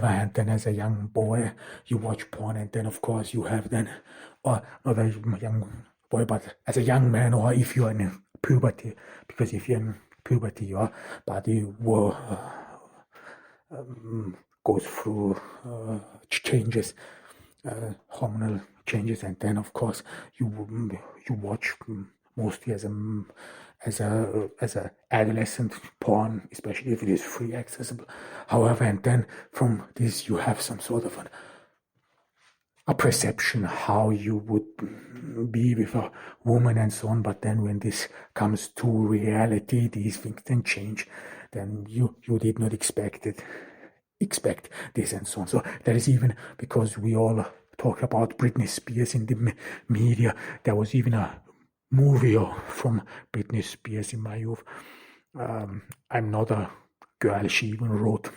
other hand, then as a young boy, you watch porn, and then of course you have then, or not a young boy, but as a young man, or if you're in puberty, because if you're in puberty, your body will goes through changes, hormonal changes, and then of course you watch mostly as a adolescent porn, especially if it is free accessible. However, and then from this you have some sort of a perception how you would be with a woman and so on. But then when this comes to reality, these things then change. Then you did not expect this and so on. So that is even because we all talk about Britney Spears in the media. There was even a movie from Britney Spears in my youth. I'm not a girl. She even wrote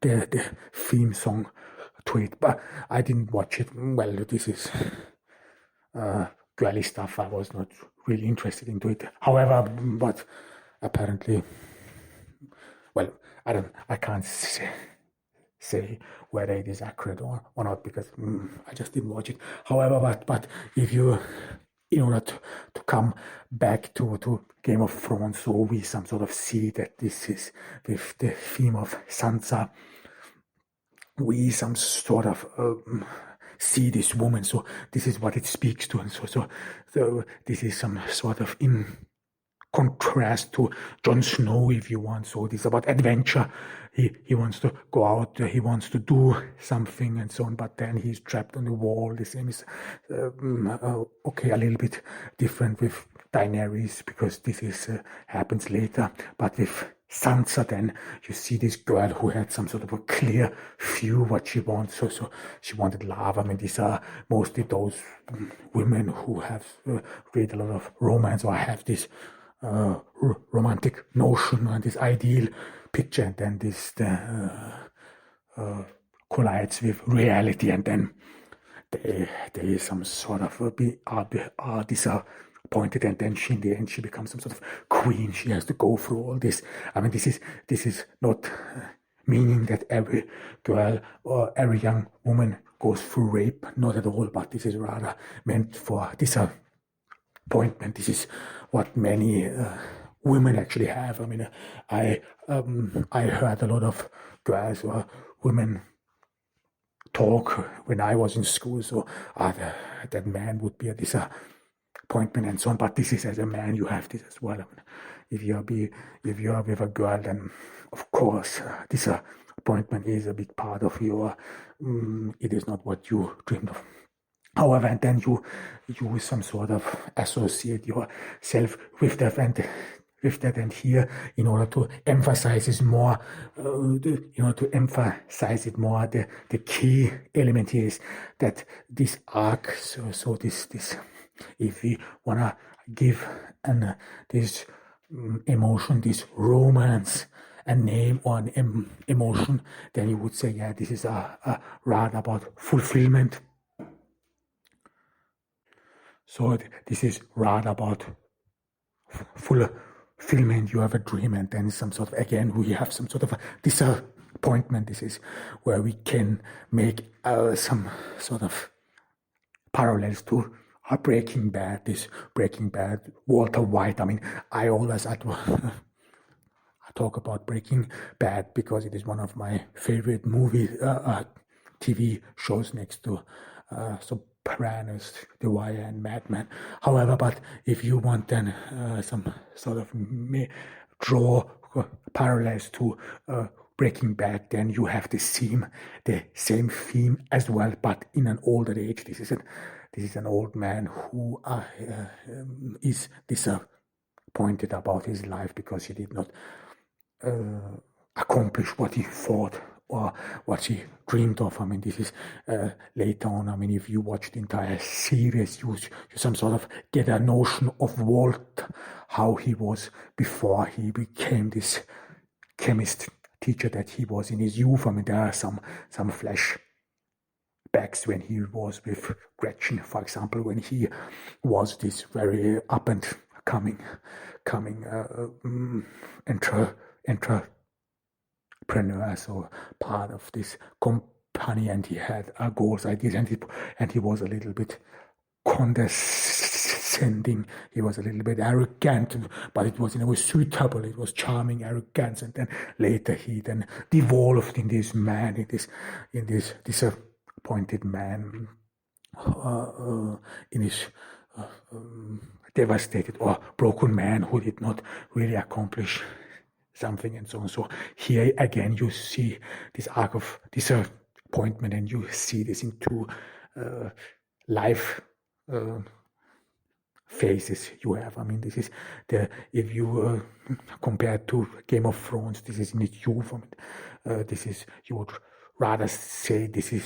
the theme song to it, but I didn't watch it. Well, this is girly stuff. I was not really interested into it. However, but apparently, well, I can't say whether it is accurate or not, because I just didn't watch it. However, but if you, in order to come back to Game of Thrones, so we some sort of see that this is with the theme of Sansa, we some sort of see this woman. So this is what it speaks to, and so this is some sort of in contrast to Jon Snow, if you want. So this is about adventure. He wants to go out, he wants to do something and so on, but then he's trapped on the wall. The same is okay, a little bit different with Daenerys, because this is happens later. But with Sansa, then you see this girl who had some sort of a clear view what she wants. So she wanted love. I mean, these are mostly those women who have read a lot of romance, or have this romantic notion and this ideal picture, and then this collides with reality, and then they some sort of are disappointed, and then she in the end she becomes some sort of queen. She has to go through all this. I mean, this is not meaning that every girl or every young woman goes through rape, not at all, but this is rather meant for disappointment. This is what many women actually have. I mean, I heard a lot of girls or women talk when I was in school. So that man would be a disappointment and so on. But this is, as a man, you have this as well. I mean, if you are with a girl, then of course disappointment is a big part of your. It is not what you dreamed of. However, and then you some sort of associate yourself with that, and here, in order to emphasize it more, the key element here is that this arc. So this if we wanna give this emotion, this romance, a name or an emotion, then you would say, yeah, this is a rather about fulfillment. So this is rather about fulfillment. You have a dream, and then some sort of, again, we have some sort of a disappointment. This is where we can make some sort of parallels to Breaking Bad. This Breaking Bad, Walter White. I mean, I talk about Breaking Bad because it is one of my favorite TV shows next to Sopranos, The Wire, and Mad Men. However, but if you want then some sort of draw parallels to Breaking Bad, then you have the same theme as well, but in an older age. This is an old man who is disappointed about his life because he did not accomplish what he thought or what he dreamed of. I mean, this is later on. I mean, if you watch the entire series, you some sort of get a notion of Walt, how he was before he became this chemist teacher that he was in his youth. I mean, there are some flashbacks when he was with Gretchen, for example, when he was this very up and coming entrepreneur entrepreneur, so part of this company, and he had goals, ideas, and he was a little bit condescending. He was a little bit arrogant, but it was in a way suitable. It was charming arrogance, and then later he then devolved in this man, in this disappointed man, in his devastated or broken man who did not really accomplish something, and so on. So here again you see this arc of disappointment, and you see this in two life phases you have. I mean, this is if you compare to Game of Thrones, this is in its youth. This is, you would rather say this is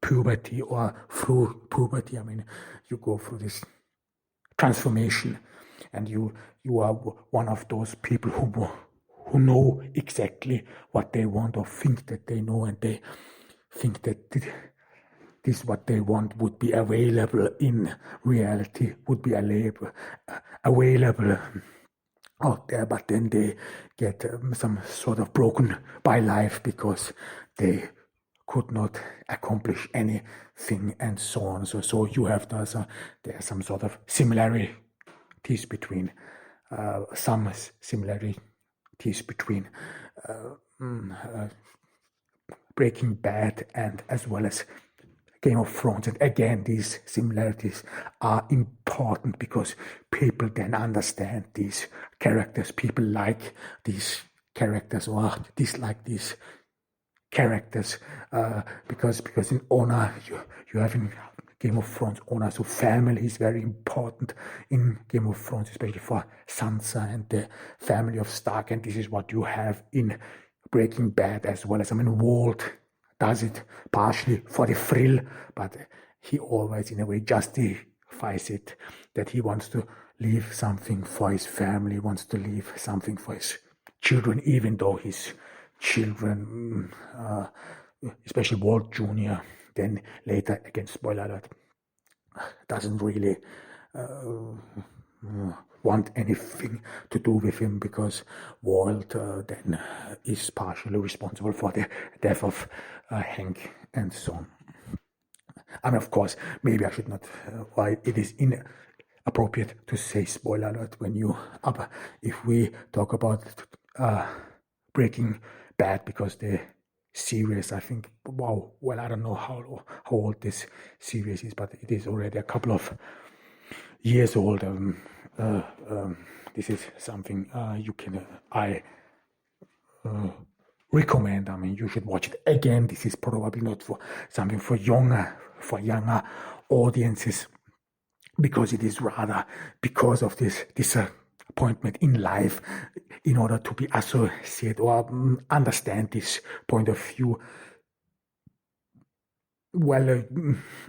puberty, or through puberty. I mean, you go through this transformation, and you are one of those people who know exactly what they want, or think that they know, and they think that this what they want would be available in reality, would be available out there, but then they get some sort of broken by life because they could not accomplish anything, and so on. So you have there are some sort of similarities between Breaking Bad and as well as Game of Thrones. And again, these similarities are important because people then understand these characters. People like these characters or dislike these characters because in honor you have in Game of Thrones honor, so family is very important in Game of Thrones, especially for Sansa and the family of Stark, and this is what you have in Breaking Bad as well. As I mean, Walt does it partially for the thrill, but he always in a way justifies it, that he wants to leave something for his family, wants to leave something for his children, even though his children, especially Walt Jr., then later, again, spoiler alert, doesn't really want anything to do with him, because Walt then is partially responsible for the death of Hank and so on. I mean, of course, maybe I should not, why it is inappropriate to say spoiler alert when if we talk about Breaking Bad, because the series, I think, I don't know how old this series is, but it is already a couple of years old. This is something I recommend. I mean, you should watch it again. This is probably not for something for younger audiences, because it is rather because of this disappointment in life, in order to be associated or understand this point of view. Well,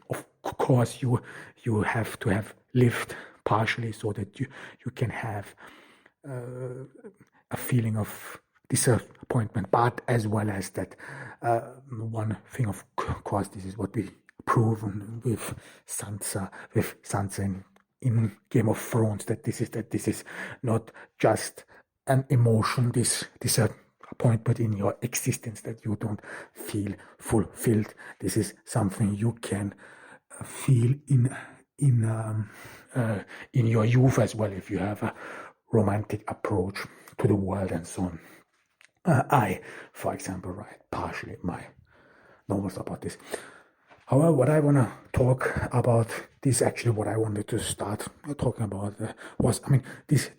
of course, you have to have lived partially, so that you can have a feeling of disappointment, but as well as that one thing, of course, this is what we proven with Sansa in Game of Thrones, that this is not just an emotion, this disappointment in your existence, that you don't feel fulfilled. This is something you can feel in your youth as well, if you have a romantic approach to the world and so on. I, for example, write partially my novels about this. However, what I want to talk about, this actually what I wanted to start talking about was, I mean, this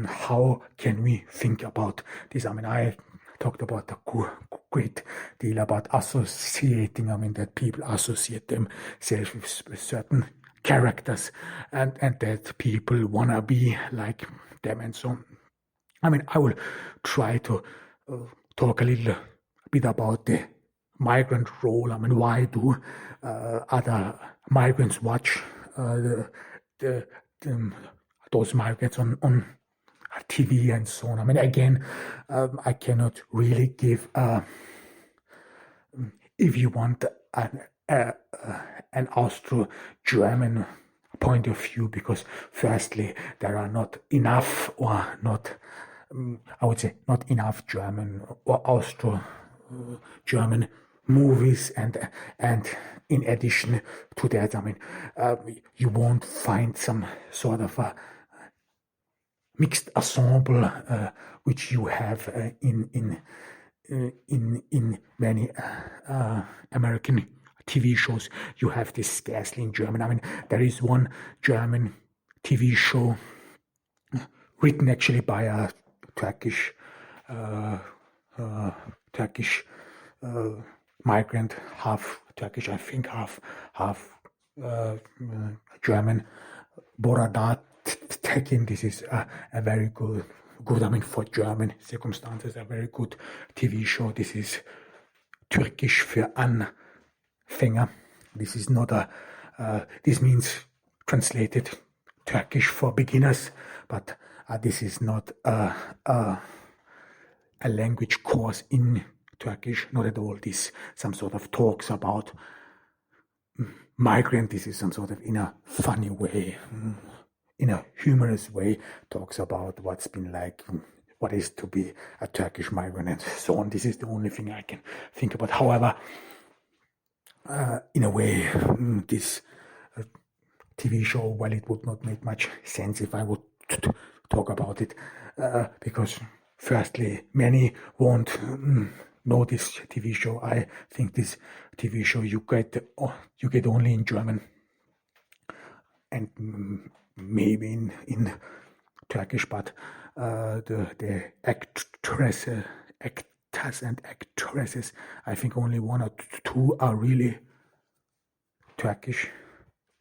how can we think about this? I mean, I talked about a great deal about associating, I mean, that people associate themselves with certain characters, and that people want to be like them and so on. I mean, I will try to talk a little bit about the migrant role. I mean, why do other migrants watch those migrants on TV and so on? I mean, again, I cannot really give, if you want, an Austro-German point of view, because firstly, there are not enough or not I would say, not enough German or Austro-German movies, and in addition to that, you won't find some sort of a mixed ensemble which you have in many American TV shows. You have this scarcely in German. There is one German TV show written actually by a Turkish migrant, half Turkish, I think, half German, Boradat Tekin. This is a very good, for German circumstances, a very good TV show. This is Türkisch für Anfänger. This is not this means translated Turkish for beginners, but this is not a language course in Turkish, not at all. This some sort of talks about migrant. This is some sort of, in a funny way, in a humorous way, talks about what's been like, what is to be a Turkish migrant and so on. This is the only thing I can think about. However, in a way, this TV show, well, it would not make much sense if I would talk about it, because firstly, many won't know this TV show. I think this TV show you get only in German, and maybe in Turkish, but the actors and actresses, I think only one or two are really Turkish.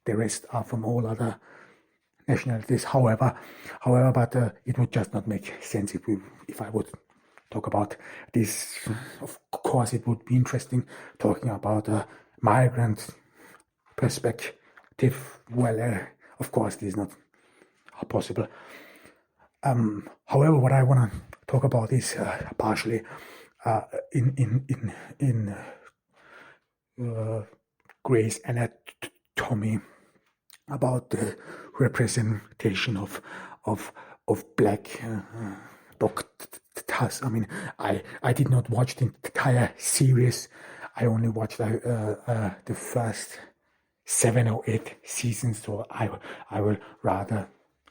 The rest are from all other nationalities. However, but it would just not make sense if I would talk about this. Of course, it would be interesting talking about a migrant perspective. Well, of course, this is not possible. However, what I want to talk about is partially in Grey's Anatomy, about the representation of black doctors. I did not watch the entire series. I only watched the first 7 or 8 seasons, so I will rather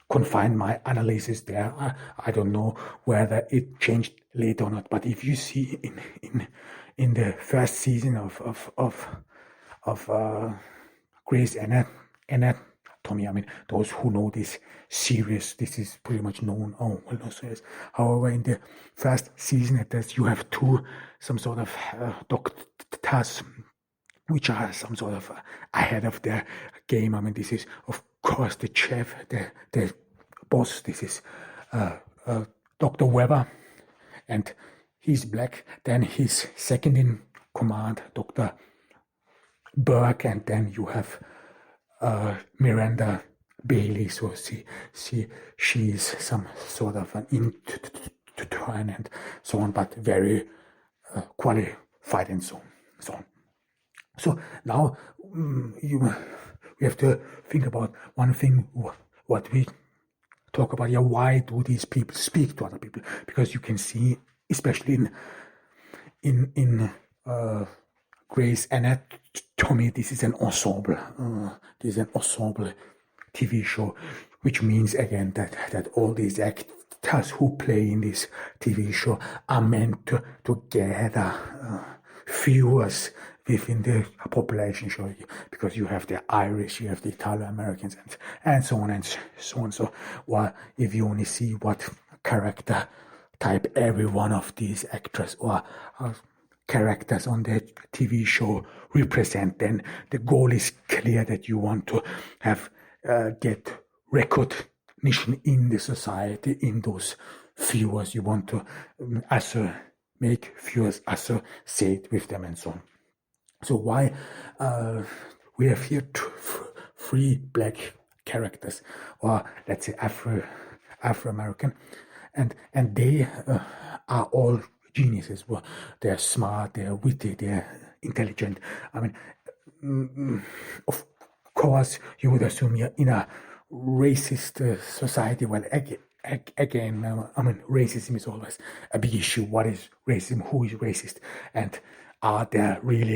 confine my analysis there. I don't know whether it changed later or not, but if you see in the first season of Grey's Anatomy, those who know this series, this is pretty much known. However, in the first season, you have some sort of doctors which are some sort of ahead of their game. This is, of course, the chef, the boss. This is Dr. Weber, and he's black. Then his second in command, Dr. Burke, and then you have Miranda Bailey. So she's some sort of an intern and so on, but very qualified and so on. So now we have to think about one thing, what we talk about here. Why do these people speak to other people? Because you can see, especially in Grey's Anatomy, this is an ensemble. This is an ensemble TV show, which means again that all these actors who play in this TV show are meant to gather viewers within the population show, because you have the Irish, you have the Italo-Americans, and so on and so on. So, well, if you only see what character type every one of these actors or characters on the TV show represent, then the goal is clear, that you want to have get recognition in the society, in those viewers. You want to make viewers associate with them and so on. So why we have here 3 black characters, or let's say Afro-American, and they are all geniuses. Well, they're smart, they're witty, they're intelligent. Of course, you would assume you're in a racist society. Well, again, I mean, racism is always a big issue. What is racism? Who is racist? And are there really